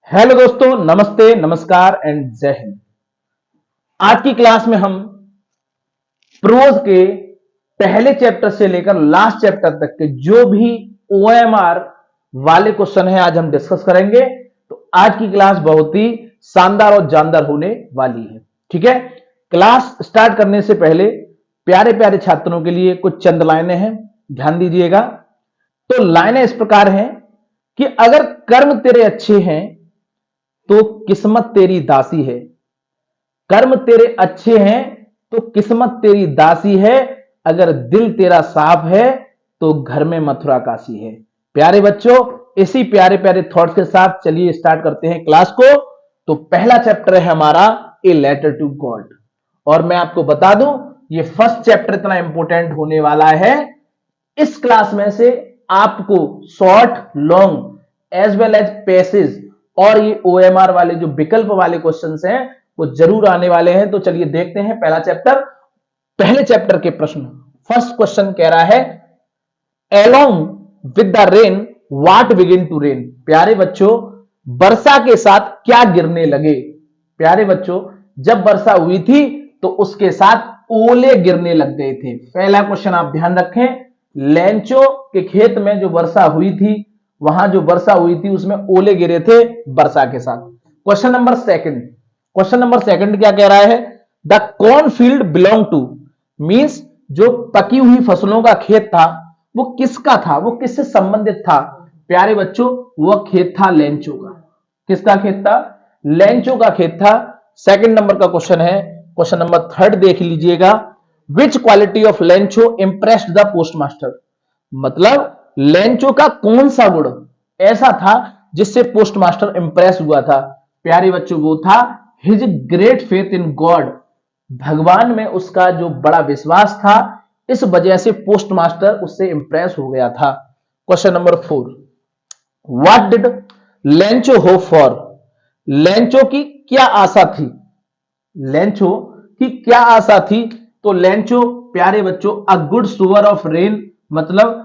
Hello दोस्तों, नमस्ते, नमस्कार एंड जय हिंद। आज की क्लास में हम प्रोज के पहले चैप्टर से लेकर लास्ट चैप्टर तक के जो भी ओएमआर वाले क्वेश्चन है आज हम डिस्कस करेंगे। तो आज की क्लास बहुत ही शानदार और जानदार होने वाली है। ठीक है, क्लास स्टार्ट करने से पहले प्यारे प्यारे छात्रों के लिए कुछ चंद लाइनें हैं, ध्यान दीजिएगा। तो लाइनें इस प्रकार हैं कि अगर कर्म तेरे अच्छे हैं तो किस्मत तेरी दासी है। कर्म तेरे अच्छे हैं तो किस्मत तेरी दासी है। अगर दिल तेरा साफ है तो घर में मथुरा काशी है। प्यारे बच्चों, इसी प्यारे प्यारे थॉट्स के साथ चलिए स्टार्ट करते हैं क्लास को। तो पहला चैप्टर है हमारा ए लेटर टू गॉड, और मैं आपको बता दूं ये फर्स्ट चैप्टर इतना इंपॉर्टेंट होने वाला है। इस क्लास में से आपको short, long as well as passage और ये ओएमआर वाले जो विकल्प वाले क्वेश्चंस हैं वो जरूर आने वाले हैं। तो चलिए देखते हैं पहला चैप्टर। पहले चैप्टर के प्रश्न, फर्स्ट क्वेश्चन कह रहा है along with the rain what begin to rain. प्यारे बच्चों, वर्षा के साथ क्या गिरने लगे। प्यारे बच्चों, जब वर्षा हुई थी तो उसके साथ ओले गिरने लग गए थे। पहला क्वेश्चन आप ध्यान रखें, लेंचो के खेत में जो वर्षा हुई थी, वहां जो वर्षा हुई थी उसमें ओले गिरे थे वर्षा के साथ। क्वेश्चन नंबर सेकंड क्या कह रहा है, the corn field belong to means जो पकी हुई फसलों का खेत था वो किसका था, वो किससे संबंधित था। प्यारे बच्चों, वह खेत था लेंचो का। किसका खेत था? लेंचो का खेत था। सेकंड नंबर का क्वेश्चन है, क्वेश्चन नंबर थर्ड देख लीजिएगा, विच quality of Lencho impressed the post master. मतलब लेंचो का कौन सा गुण ऐसा था जिससे पोस्ट मास्टर इंप्रेस हुआ था। प्यारे बच्चों, वो था his great faith in God. भगवान में उसका जो बड़ा विश्वास था, इस वजह से पोस्ट मास्टर उससे इंप्रेस हो गया था। Question number 4, what did Lencho hope for. Lencho की क्या आशा थी? लेंचो की क्या आशा थी? तो लेंचो प्यारे बच्चों a good shore of rain, मतलब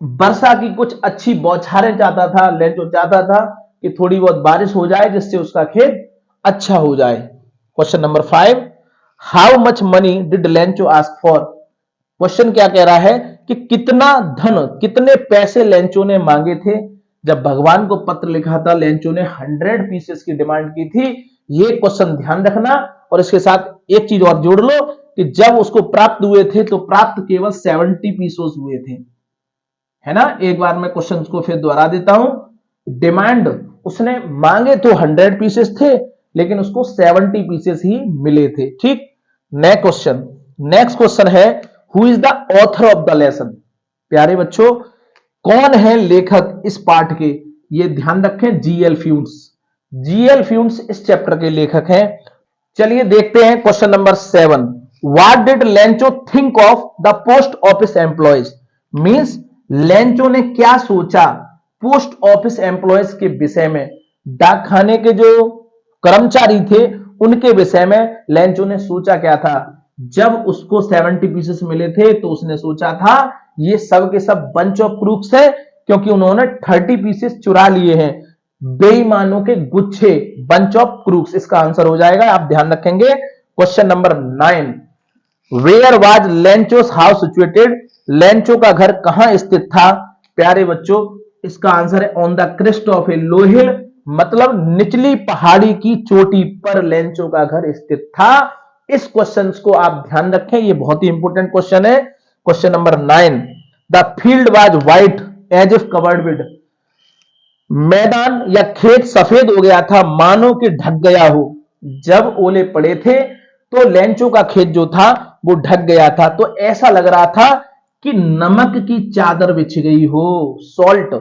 वर्षा की कुछ अच्छी बौछारें चाहता था। लेंचो चाहता था कि थोड़ी बहुत बारिश हो जाए जिससे उसका खेत अच्छा हो जाए। Question number 5, how much money did Lencho ask for. Question क्या कह रहा है कि कितना धन, कितने पैसे लेंचो ने मांगे थे। जब भगवान को पत्र लिखा था, लेंचो ने 100 पीसेस की डिमांड की थी। ये क्वेश्चन ध्यान रखना, और इसके साथ एक चीज और जोड़ लो कि जब उसको प्राप्त हुए थे तो प्राप्त केवल 70 पीसेस हुए थे, है ना। एक बार मैं क्वेश्चन को फिर दोहरा देता हूं, डिमांड उसने मांगे तो 100 पीसेस थे, लेकिन उसको 70 पीसेस ही मिले थे। ठीक, नेक्स्ट क्वेश्चन है, who is the author of the lesson. प्यारे बच्चों, कौन है लेखक इस पाठ के? ये ध्यान रखें, जीएल फ्यूंस। जीएल फ्यूंस इस चैप्टर के लेखक हैं। चलिए देखते हैं question number 7, what did Lencho think of the post office employees. Means Lencho ने क्या सोचा पोस्ट ऑफिस एम्प्लॉयज के विषय में। डाक खाने के जो कर्मचारी थे उनके विषय में लेंचो ने सोचा क्या था। जब उसको 70 पीसेस मिले थे तो उसने सोचा था ये सब के सब बंच ऑफ क्रूक्स है, क्योंकि उन्होंने 30 पीसेस चुरा लिए हैं। बेईमानों के गुच्छे, बंच ऑफ क्रूक्स इसका आंसर हो जाएगा, आप ध्यान रखेंगे। Question number 9, where was Lencho's house situated. Lencho का घर कहां स्थित था। प्यारे बच्चों, इसका आंसर है ऑन द क्रेस्ट ऑफ ए लो हिल, मतलब निचली पहाड़ी की चोटी पर लेंचो का घर स्थित था। इस क्वेश्चन को आप ध्यान रखें, ये बहुत ही इंपॉर्टेंट क्वेश्चन है। Question number 9, the field was white as if covered with. मैदान या खेत सफेद हो गया था मानो कि ढक गया हो। जब ओले पड़े थे तो लेंचो का खेत जो था वो ढक गया था, तो ऐसा लग रहा था कि नमक की चादर बिछ गई हो। Salt,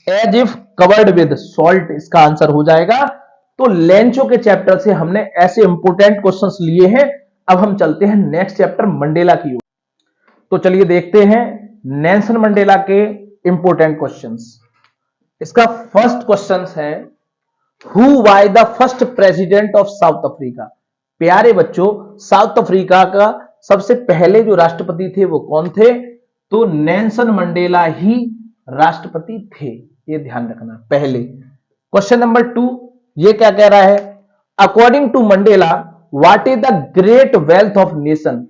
as if covered with salt इसका आंसर हो जाएगा। तो लेंचो के चैप्टर से हमने ऐसे इंपोर्टेंट क्वेश्चंस लिए हैं। अब हम चलते हैं नेक्स्ट चैप्टर मंडेला की ओर। तो चलिए देखते हैं नेल्सन मंडेला के इंपोर्टेंट क्वेश्चंस। इसका फर्स्ट क्वेश्चन है, who was the first president of south Africa. प्यारे बच्चों, साउथ अफ्रीका का सबसे पहले जो राष्ट्रपति थे वो कौन थे? तो नेल्सन मंडेला ही राष्ट्रपति थे, ये ध्यान रखना पहले। क्वेश्चन नंबर 2, ये क्या कह रहा है? According to Mandela what is the great wealth of nation,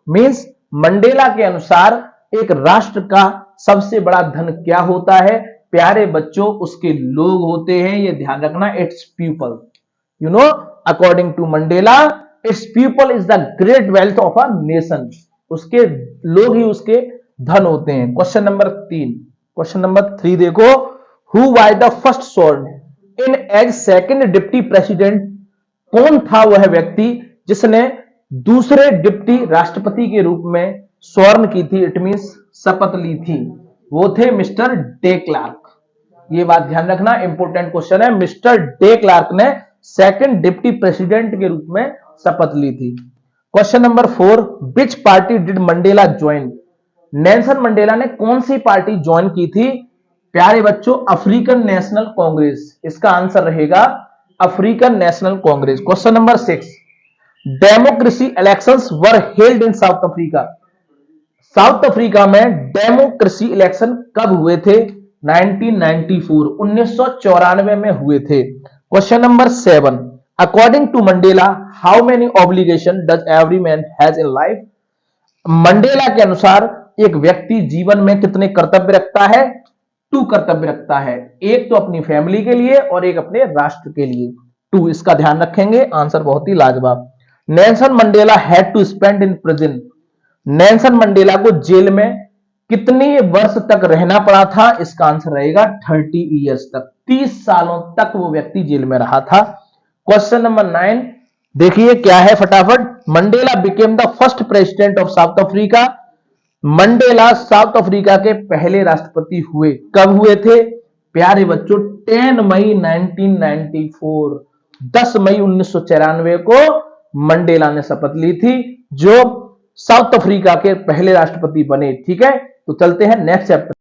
means Mandela के अनुसार एक राष्ट्र का सबसे बड़ा धन क्या होता है? प्यारे बच्चों, उसके लोग होते हैं, ये ध्यान रखना, its people. You know, according to Mandela its people is the great wealth of a nation, उसके लोग ही उसके धन होते हैं। क्वेश्चन नंबर 3, क्वेश्चन नंबर 3 देखो, who by the first sworn in as second deputy president, कौन था वह व्यक्ति जिसने दूसरे डिप्टी राष्ट्रपति के रूप में स्वर्ण की थी, इट मींस शपथ ली थी? वो थे मिस्टर डे क्लार्क। ये बात ध्यान रखना, इंपॉर्टेंट क्वेश्चन है। मिस्टर डे क्लार्क ने सेकंड डिप्टी प्रेसिडेंट के रूप में शपथ ली थी। Question number 4, which party did Mandela join, Nelson Mandela ने कौन सी पार्टी ज्वाइन की थी? प्यारे बच्चों, अफ्रीकन नेशनल कांग्रेस, इसका आंसर रहेगा African National Congress. Question number 6, democracy elections were held in South Africa, South Africa में डेमोक्रेसी इलेक्शन कब हुए थे? 1994, 1994 में हुए थे। Question number 7, according to Mandela how many obligation does every man has in life, Mandela के अनुसार एक व्यक्ति जीवन में कितने कर्तव्य रखता है? 2 कर्तव्य रखता है, एक तो अपनी फैमिली के लिए और एक अपने राष्ट्र के लिए। 2, इसका ध्यान रखेंगे, आंसर बहुत ही लाजवाब। Nelson Mandela had to spend in prison, Nelson Mandela को जेल में कितने वर्ष तक रहना पड़ा था? इसका आंसर रहेगा 30 ईयर्स तक, 30 सालों तक वो व्यक्ति जेल में रहा था। क्वेश्चन नंबर 9 देखिए क्या है फटाफट, Mandela became the first president of south Africa, Mandela south Africa के पहले राष्ट्रपति हुए, कब हुए थे? प्यारे बच्चों, 10 मई 1994, 10 मई 1994 को मंडेला ने शपथ ली थी, जो साउथ अफ्रीका के पहले राष्ट्रपति बने। ठीक है, तो चलते हैं नेक्स्ट चैप्टर।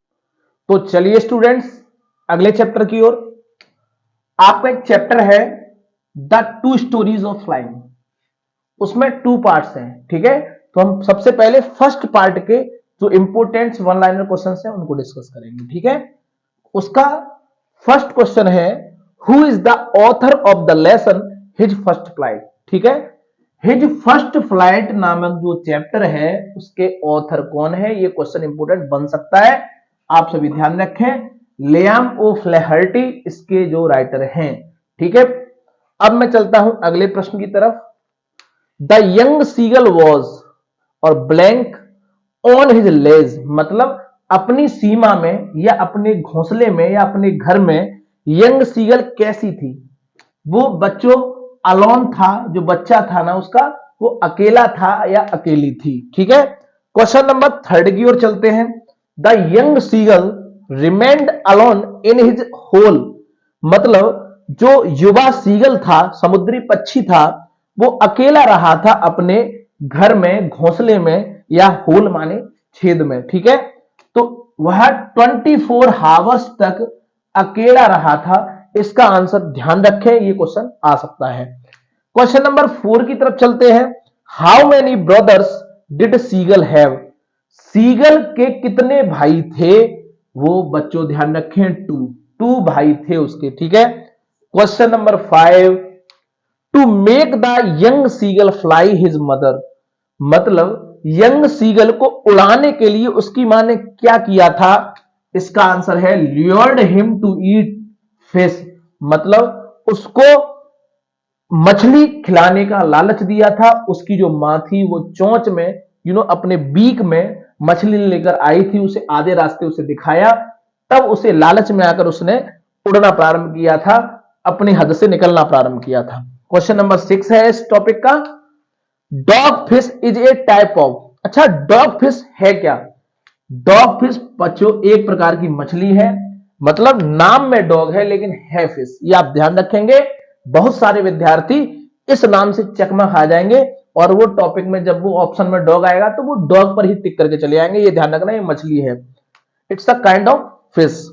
तो चलिए स्टूडेंट्स, अगले चैप्टर की ओर। आपका एक चैप्टर है द 2 स्टोरीज ऑफ फ्लाइंग, उसमें 2 पार्ट्स हैं। ठीक है, तो हम सबसे पहले फर्स्ट पार्ट के जो इंपोर्टेंट वन लाइनर क्वेश्चंस हैं उनको डिस्कस करेंगे। ठीक है, उसका फर्स्ट क्वेश्चन है, who is the author of the lesson his first flight. ठीक है, हिज फर्स्ट फ्लाइट नामक जो चैप्टर है उसके ऑथर कौन है? ये क्वेश्चन इंपोर्टेंट बन सकता है, आप सभी ध्यान रखें। लियाम ओ फ्लैहर्टी इसके जो राइटर हैं। ठीक है, अब मैं चलता हूं अगले प्रश्न की तरफ। द यंग सीगल वॉज और ब्लैंक ऑन हिज लेज, मतलब अपनी सीमा में या अपने घोंसले में या अपने घर में यंग सीगल कैसी थी? वो बच्चों अलोन था, जो बच्चा था ना उसका, वो अकेला था या अकेली थी। ठीक है, क्वेश्चन नंबर 3 की ओर चलते हैं। The young seagull remained alone in his hole, मतलब जो युवा सीगल था, समुद्री पक्षी था, वो अकेला रहा था अपने घर में, घोंसले में, या होल माने छेद में। ठीक है, तो वह 24 हावर्स तक अकेला रहा था। इसका आंसर ध्यान रखें, ये क्वेश्चन आ सकता है। क्वेश्चन नंबर 4 की तरफ चलते हैं। How many brothers did seagull have, seagull के कितने भाई थे? वो बच्चों ध्यान रखें 2 भाई थे उसके। ठीक है, question number 5, to make the young seagull fly his mother, मतलब यंग सीगल को उड़ाने के लिए उसकी मां ने क्या किया था? इसका आंसर है ल्यूर्ड हिम टू ईट फिश, मतलब उसको मछली खिलाने का लालच दिया था। उसकी जो मां थी वो चोंच में अपने बीक में मछली लेकर आई थी, उसे आधे रास्ते उसे दिखाया, तब उसे लालच में आकर उसने उड़ना प्रारंभ किया था, अपनी हद से निकलना प्रारंभ किया था। क्वेश्चन नंबर 6 है इस टॉपिक का, dog fish is a type of, अच्छा डॉग फिश है क्या? डॉग फिश बच्चों एक प्रकार की मछली है, मतलब नाम में डॉग है लेकिन है फिश, ये आप ध्यान रखेंगे। बहुत सारे विद्यार्थी इस नाम से चकमा खा जाएंगे और वो टॉपिक में जब वो ऑप्शन में डॉग आएगा तो वो डॉग पर ही टिक करके चले आएंगे, ये ध्यान रखना, ये मछली है, it's a kind of fish.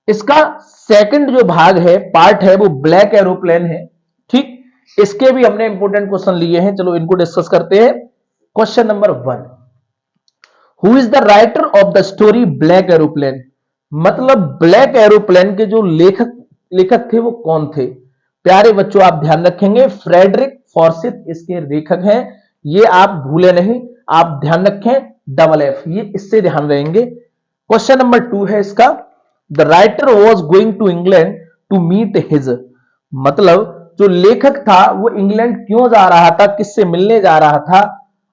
इसका सेकंड जो भाग है, पार्ट है, वो ब्लैक एरोप्लेन है। ठीक, इसके भी हमने इंपोर्टेंट क्वेश्चन लिए हैं, चलो इनको डिस्कस करते हैं। Question number 1, who is the writer of the story black aeroplane, मतलब ब्लैक एरोप्लेन के जो लेखक थे वो कौन थे? प्यारे बच्चों आप ध्यान रखेंगे, फ्रेडरिक फॉर्सिथ इसके लेखक हैं, ये आप भूले नहीं, आप ध्यान रखें, डबल एफ, ये इससे ध्यान रहेंगे। क्वेश्चन नंबर 2 है इसका, the writer was going to England to meet his, मतलब जो लेखक था वो इंग्लैंड क्यों जा रहा था, किससे मिलने जा रहा था,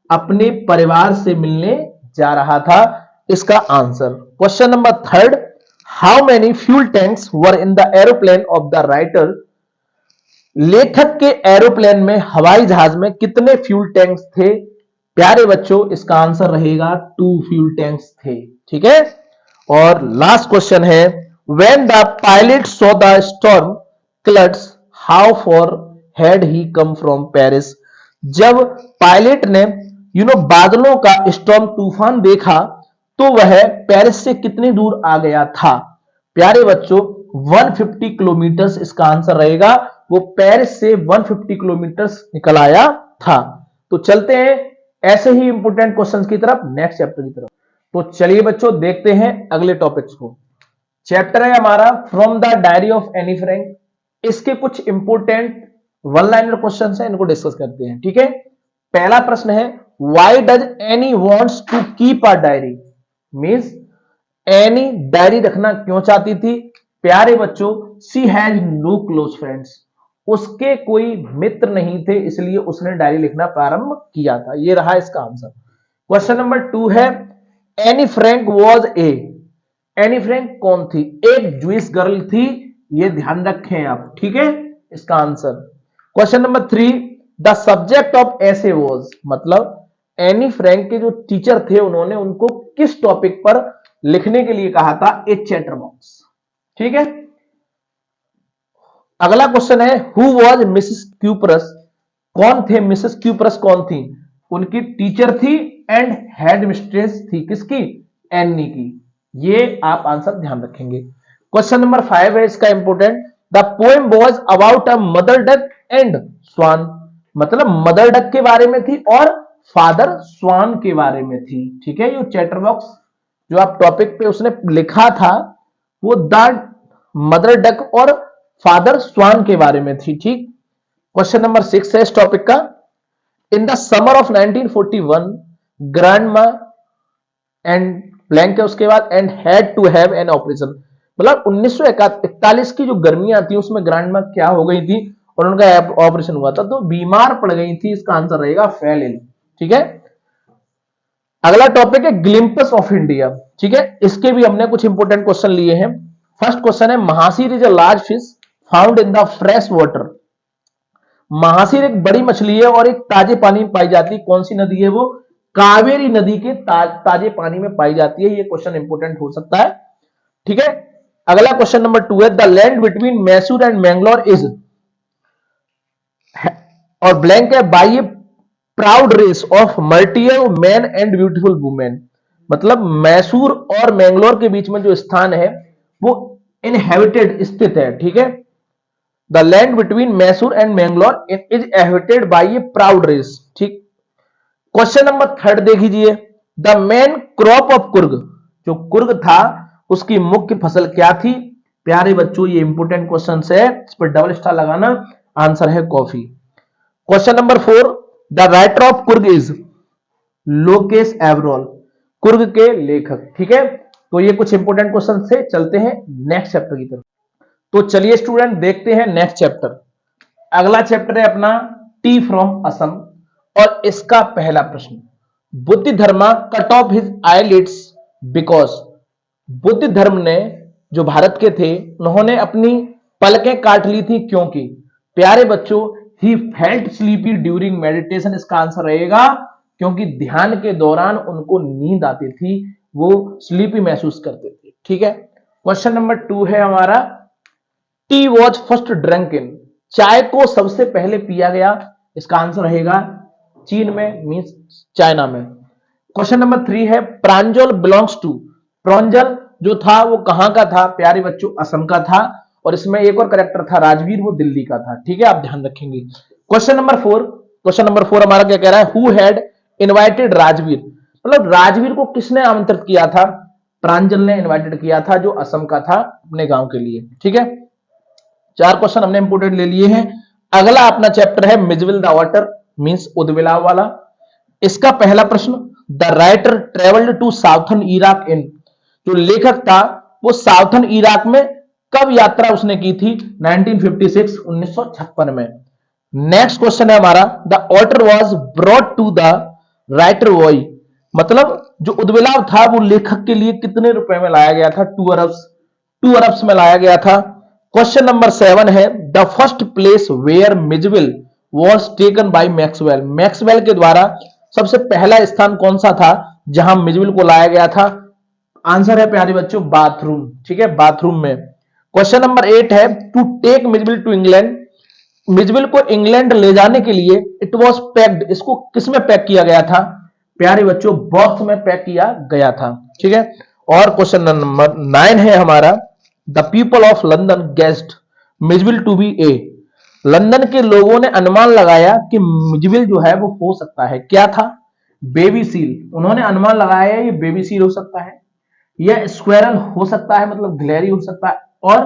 अपने परिवार से मिलने जा रहा था, इसका answer. Question number 3, how many fuel tanks were in the aeroplane of the writer, लेखक के एरोप्लेन में, हवाई जहाज में कितने फ्यूल टैंक्स थे, प्यारे बच्चों इसका आंसर रहेगा 2 फ्यूल टैंक्स थे, ठीक है। और लास्ट क्वेश्चन है, when the pilot saw the storm clouds how far had he come from Paris, जब पायलट ने बादलों का स्टॉर्म तूफान देखा तो वह पेरिस से कितनी दूर आ गया था, प्यारे बच्चों 150 किलोमीटर इसका आंसर रहेगा, वो पेरिस से 150 किलोमीटर निकल आया था। तो चलते हैं ऐसे ही इंपोर्टेंट क्वेश्चंस की तरफ, नेक्स्ट चैप्टर की तरफ। तो चलिए बच्चों देखते हैं अगले टॉपिक्स को। चैप्टर है हमारा from the diary of Anne Frank, इसके कुछ इंपोर्टेंट वन लाइनर क्वेश्चन है, इनको डिस्कस करते हैं, ठीक है। पहला प्रश्न है, why does Anne wants to keep a diary, means Anne diary रखना क्यों चाहती थी, प्यारे बच्चों she has no close friends, उसके कोई मित्र नहीं थे इसलिए उसने डायरी लिखना प्रारंभ किया था, ये रहा इसका आंसर। क्वेश्चन नंबर 2 है, Anne Frank was a, Anne Frank कौन थी, एक जूइश गर्ल थी, ये ध्यान रखें आप, ठीक है, इसका answer. Question number 3, the subject of essay was, मतलब एनी फ्रैंक के जो टीचर थे उन्होंने उनको किस टॉपिक पर लिखने के लिए कहा था, ए चैटर बॉक्स, ठीक है। अगला क्वेश्चन है, हु वॉज मिसेस क्यूपरस, कौन थे मिसेस क्यूपरस, कौन थी, उनकी टीचर थी एंड हेड मिस्ट्रेस थी, किसकी, एनी की, ये आप आंसर ध्यान रखेंगे। क्वेश्चन नंबर 5 है इसका important, the poem was about a mother duck and swan, मतलब मदर डक के बारे में थी और फादर स्वान के बारे में थी, ठीक है। ये चैटर बॉक्स जो आप टॉपिक पे उसने लिखा था वो द मदर डक और फादर स्वान के बारे में थी, ठीक। क्वेश्चन नंबर 6 है इस टॉपिक का, in the summer of 1941 grandma and blank है उसके बाद and had to have an operation, मतलब 1941 की जो गर्मियां थी उसमें ग्रैंडमा क्या हो गई थी और उनका ऑपरेशन हुआ था, तो बीमार पड़ गई थी, इसका आंसर रहेगा फेल इल, ठीक है। अगला टॉपिक है ग्लिम्पस ऑफ इंडिया, ठीक है, इसके भी हमने कुछ इंपोर्टेंट क्वेश्चन लिए हैं। फर्स्ट क्वेश्चन है, mahseer is a large fish found in the fresh water, mahseer एक बड़ी मछली है और एक ताजे पानी में पाई जाती है, कौन सी नदी है वो, कावेरी नदी के ताजे पानी में पाई जाती है, ये क्वेश्चन इंपोर्टेंट हो सकता है, ठीक है। अगला क्वेश्चन नंबर 2 है, the land between Mysore and Mangalore is, और ब्लैंक है, by a proud race of martial men and beautiful women, मतलब मैसूर और मैंगलोर के बीच में जो स्थान है वो इनहेबिटेड स्थित है, ठीक है। The land between Mysore and Mangalore is inhabited by a proud race, ठीक। क्वेश्चन नंबर 3 देख लीजिए, the main crop of Coorg, जो कुर्ग था उसकी मुख्य फसल क्या थी, प्यारे बच्चों ये इंपोर्टेंट क्वेश्चन है, इस पर डबल स्टार लगाना, आंसर है coffee. Question number 4, the writer of Coorg is Lokesh Abrol, Coorg के लेखक, ठीक है। तो ये कुछ इंपोर्टेंट क्वेश्चन से चलते हैं नेक्स्ट चैप्टर की तरफ। तो चलिए स्टूडेंट देखते हैं नेक्स्ट चैप्टर। अगला चैप्टर है अपना टी फ्रॉम असम, और इसका पहला प्रश्न, Bodhidharma cut off his eyelids because, Bodhidharma ने जो भारत के थे उन्होंने अपनी पलकें काट ली थी क्योंकि, प्यारे बच्चों he felt sleepy during meditation, इसका आंसर रहेगा क्योंकि ध्यान के दौरान उनको नींद आती थी, वो स्लीपी महसूस करते थे, ठीक है। क्वेश्चन नंबर 2 है हमारा, T was first drunk in, चाय को सबसे पहले पिया गया, इसका आंसर रहेगा चीन में, मींस चाइना में। क्वेश्चन नंबर 3 है, प्रांजल बिलोंग्स टू, प्रांजल जो था वो कहां का था, प्यारे बच्चों असम का था, और इसमें एक और करेक्टर था राजवीर, वो दिल्ली का था, ठीक है, आप ध्यान रखेंगे। क्वेश्चन नंबर 4 हमारा क्या कह रहा है, हु हैड इनवाइटेड राजवीर, मतलब राजवीर को किसने आमंत्रित किया था, प्रांजल ने इनवाइटेड किया था जो असम का था अपने गांव के लिए, ठीक है। 4 क्वेश्चन हमने इंपोर्टेंट ले लिए हैं। अगला अपना चैप्टर है मिजविल द वाटर, मींस उदबिलाव वाला। इसका पहला प्रश्न, the writer travelled to southern Iraq in, जो लेखक था वो साउथर्न इराक में कब यात्रा उसने की थी? 1956, 1956 में। नेक्स्ट क्वेश्चन है हमारा, the otter was brought to the writer by, मतलब जो उद्बिलाव था वो लेखक के लिए कितने रुपए में लाया गया था? 2 अरब्स, 2 अरब्स में लाया गया था। क्वेश्चन नंबर 7 है, the first place where Mijbil was taken by Maxwell, Maxwell के द्वारा सबसे पहला स्थान कौन सा था जहां मिजविल को लाया गया था? आंसर है प्यारे बच्चों बाथरूम, ठीक है, बाथरूम में। क्वेश्चन नंबर 8 है, टू टेक मिजविल टू इंग्लैंड, मिजविल को इंग्लैंड ले जाने के लिए इट वॉज पैक्ड, इसको किसमें पैक किया गया था? प्यारे बच्चों बॉक्स में पैक किया गया था, ठीक है। और क्वेश्चन नंबर 9 है हमारा, the people of London guessed Mijbil to be a, London के लोगों ने अनुमान लगाया कि मिजविल जो है वो हो सकता है, क्या था? Baby seal. उन्होंने अनुमान लगाया ये बेबी सील हो सकता है, यह स्क्वेरल हो सकता है, मतलब गिलहरी हो सकता है, और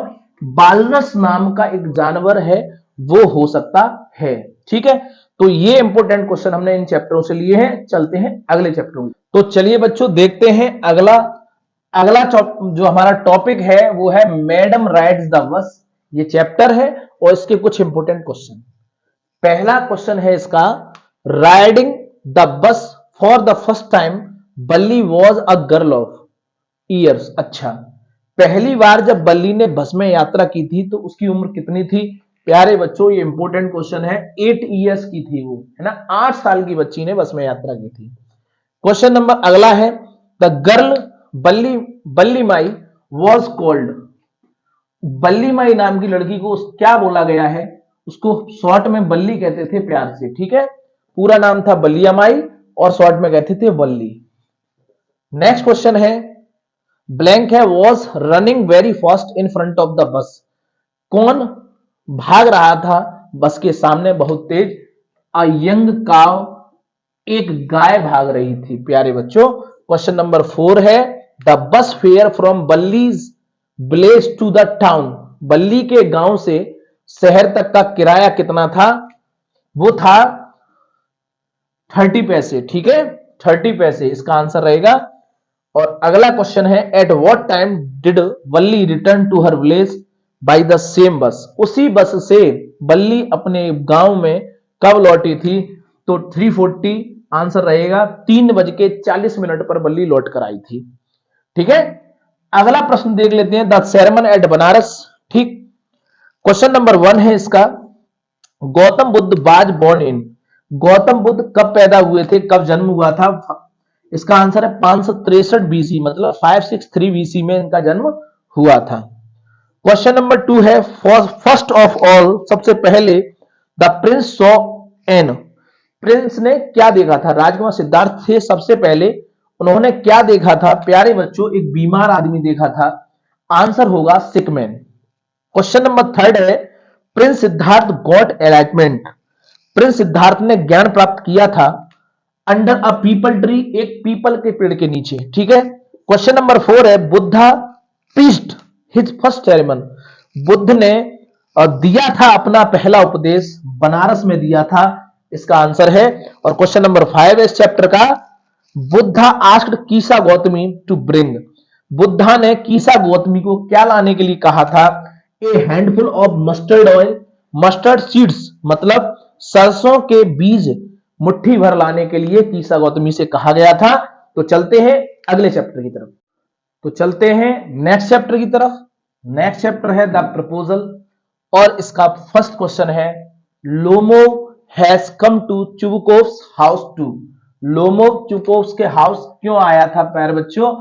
बालरस नाम का एक जानवर है वो हो सकता है, ठीक है। तो ये इंपॉर्टेंट क्वेश्चन हमने इन चैप्टरों से लिए हैं। चलते हैं अगले चैप्टर में। तो चलिए बच्चों देखते हैं अगला अगला जो हमारा टॉपिक है वो है मैडम राइड्स द बस, ये चैप्टर है और इसके कुछ इंपॉर्टेंट क्वेश्चन। पहला क्वेश्चन है इसका, riding the bus for the first time Valli was a girl of years. अच्छा, पहली बार जब बल्ली ने बस में यात्रा की थी तो उसकी उम्र कितनी थी? प्यारे बच्चों ये इंपॉर्टेंट क्वेश्चन है, 8 इयर्स की थी वो, है ना, 8 साल की बच्ची ने बस में यात्रा की थी। क्वेश्चन नंबर अगला है, द गर्ल बल्ली बल्ली माई वॉज कॉल्ड, बल्ली माई नाम की लड़की को क्या बोला गया है? उसको शॉर्ट में बल्ली कहते थे प्यार से, ठीक है, पूरा नाम था बल्लिया माई और शॉर्ट में कहते थे बल्ली। नेक्स्ट क्वेश्चन है, ब्लैंक है, was running very fast in front of the bus, कौन भाग रहा था बस के सामने बहुत तेज? अ यंग काव, एक गाय भाग रही थी प्यारे बच्चों। क्वेश्चन नंबर 4 है, the bus fare from Valli's village to the town, Valli के गांव से शहर तक का किराया कितना था? वो था 30 पैसे, ठीक है, 30 पैसे इसका आंसर रहेगा। और अगला क्वेश्चन है, at what time did Valli return to her village by the same bus, उसी बस से बल्ली अपने गांव में कब लौटी थी? तो 3:40 आंसर रहेगा, 3:40 पर बल्ली लौट कर आई थी, ठीक है। अगला प्रश्न देख लेते हैं, द सेरेमन एट बनारस, ठीक। क्वेश्चन नंबर 1 है इसका, गौतम बुद्ध बाज बोर्न इन, गौतम बुद्ध कब पैदा हुए थे, कब जन्म हुआ था? इसका आंसर है 563 बीसी, मतलब 563 बीसी में इनका जन्म हुआ था। क्वेश्चन नंबर 2 है, फर्स्ट ऑफ ऑल, सबसे पहले, the Prince saw an, Prince ने क्या देखा था? राजकुमार सिद्धार्थ थे सबसे पहले, उन्होंने क्या देखा था? प्यारे बच्चों एक बीमार आदमी देखा था, आंसर होगा सिकमैन। क्वेश्चन नंबर 3 है, Prince Siddharth got enlightenment, Prince Siddharth ने ज्ञान प्राप्त किया था अंडर अ पीपल ट्री, एक पीपल के पेड़ के नीचे, ठीक है। क्वेश्चन नंबर 4 है, Buddha preached his first sermon, Buddha ने दिया था अपना पहला उपदेश बनारस में दिया था, इसका आंसर है। और क्वेश्चन नंबर 5 है इस चैप्टर का, Buddha asked Kisa Gotami to bring, Buddha ने कीसा गौतमी को क्या लाने के लिए कहा था? A handful of mustard oil, mustard seeds मतलब सरसों के बीज मुट्ठी भर लाने के लिए कीसा गौतमी से कहा गया था। तो चलते हैं अगले चैप्टर की तरफ, तो चलते हैं नेक्स्ट चैप्टर की तरफ। नेक्स्ट चैप्टर है द प्रपोजल और इसका फर्स्ट क्वेश्चन है, Lomov has come to Chubukov's house to, Lomov Chubukov's के हाउस क्यों आया था प्यारे बच्चों?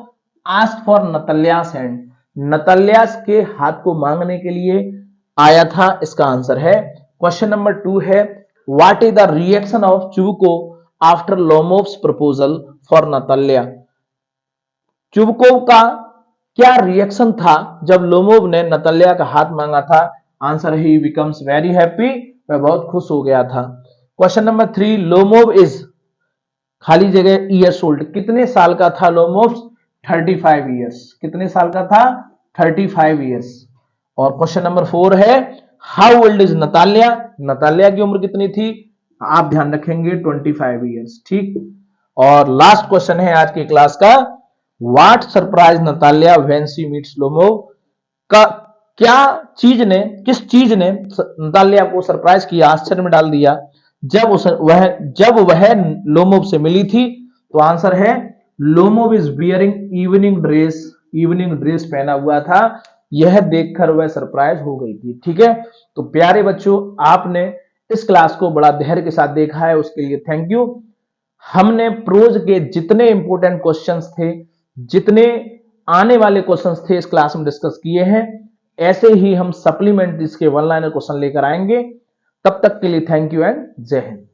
Ask for Natalya's hand, Natalya's के हाथ को मांगने के लिए आया था, इसका आंसर है। क्वेश्चन नंबर 2 है, what is the reaction of Chubukov after Lomov's proposal for Natalya, Chubukov का क्या रिएक्शन था जब लोमोव ने नतल्या का हाथ मांगा था? आंसर ही बिकम्स वेरी हैप्पी, वह बहुत खुश हो गया था। क्वेश्चन नंबर 3, लोमोव इज खाली जगह ईयर्स ओल्ड, कितने साल का था लोमोव? 35 ईयर्स, कितने साल का था? 35 ईयर्स। और क्वेश्चन नंबर 4 है, how old is Natalya, Natalya की उम्र कितनी थी, आप ध्यान रखेंगे 25 ईयर्स, ठीक। और लास्ट क्वेश्चन है आज की क्लास का, what surprise Natalya when she meets Lomov, का क्या चीज ने, किस चीज ने नताल्या को सरप्राइज किया, आश्चर्य में डाल दिया जब वह लोमोव से मिली थी। तो आंसर है Lomov is bearing evening dress, evening dress पहना हुआ था, यह देखकर वह सरप्राइज हो गई थी, ठीक है। तो प्यारे बच्चों, आपने इस क्लास को बड़ा धैर्य के साथ देखा है, उसके लिए थैंक यू। हमने प्रोज के जितने इंपॉर्टेंट क्वेश्चंस थे, जितने आने वाले क्वेश्चंस थे, इस क्लास में डिस्कस किए हैं। ऐसे ही हम सप्लीमेंट्रीज के वन लाइनर क्वेश्चन लेकर आएंगे। तब तक के लिए थैंक यू एंड जय हिंद।